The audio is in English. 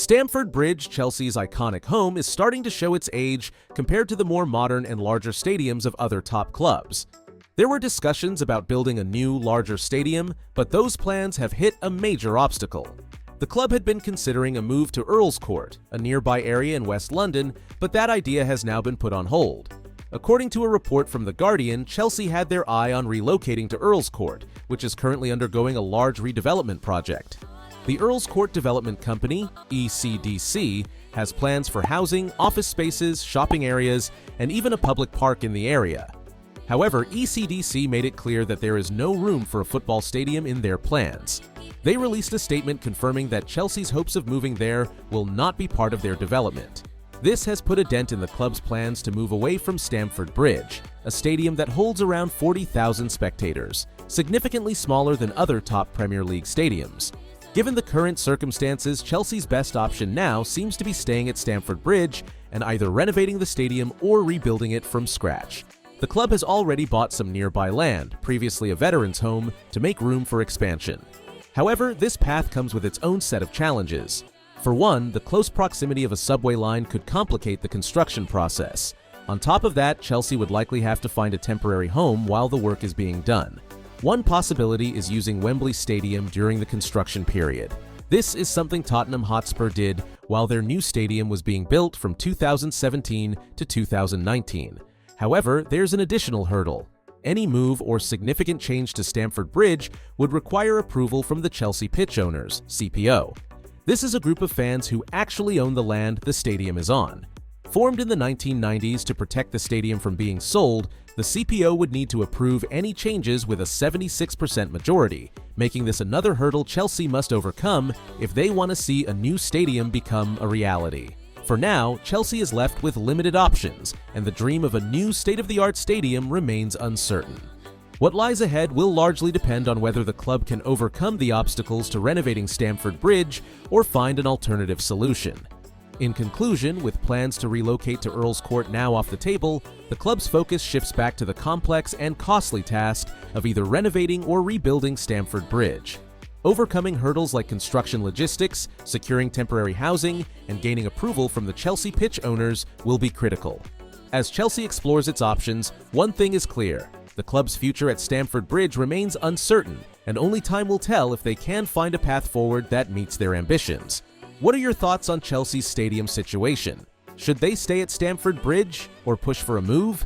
Stamford Bridge, Chelsea's iconic home, is starting to show its age compared to the more modern and larger stadiums of other top clubs. There were discussions about building a new, larger stadium, but those plans have hit a major obstacle. The club had been considering a move to Earl's Court, a nearby area in West London, but that idea has now been put on hold. According to a report from The Guardian, Chelsea had their eye on relocating to Earl's Court, which is currently undergoing a large redevelopment project. The Earl's Court Development Company, ECDC, has plans for housing, office spaces, shopping areas, and even a public park in the area. However, ECDC made it clear that there is no room for a football stadium in their plans. They released a statement confirming that Chelsea's hopes of moving there will not be part of their development. This has put a dent in the club's plans to move away from Stamford Bridge, a stadium that holds around 40,000 spectators, significantly smaller than other top Premier League stadiums. Given the current circumstances, Chelsea's best option now seems to be staying at Stamford Bridge and either renovating the stadium or rebuilding it from scratch. The club has already bought some nearby land, previously a veterans' home, to make room for expansion. However, this path comes with its own set of challenges. For one, the close proximity of a subway line could complicate the construction process. On top of that, Chelsea would likely have to find a temporary home while the work is being done. One possibility is using Wembley Stadium during the construction period. This is something Tottenham Hotspur did while their new stadium was being built from 2017 to 2019. However, there's an additional hurdle. Any move or significant change to Stamford Bridge would require approval from the Chelsea Pitch Owners, CPO. This is a group of fans who actually own the land the stadium is on. Formed in the 1990s to protect the stadium from being sold, the CPO would need to approve any changes with a 76% majority, making this another hurdle Chelsea must overcome if they want to see a new stadium become a reality. For now, Chelsea is left with limited options, and the dream of a new state-of-the-art stadium remains uncertain. What lies ahead will largely depend on whether the club can overcome the obstacles to renovating Stamford Bridge or find an alternative solution. In conclusion, with plans to relocate to Earl's Court now off the table, the club's focus shifts back to the complex and costly task of either renovating or rebuilding Stamford Bridge. Overcoming hurdles like construction logistics, securing temporary housing, and gaining approval from the Chelsea Pitch Owners will be critical. As Chelsea explores its options, one thing is clear: the club's future at Stamford Bridge remains uncertain, and only time will tell if they can find a path forward that meets their ambitions. What are your thoughts on Chelsea's stadium situation? Should they stay at Stamford Bridge or push for a move?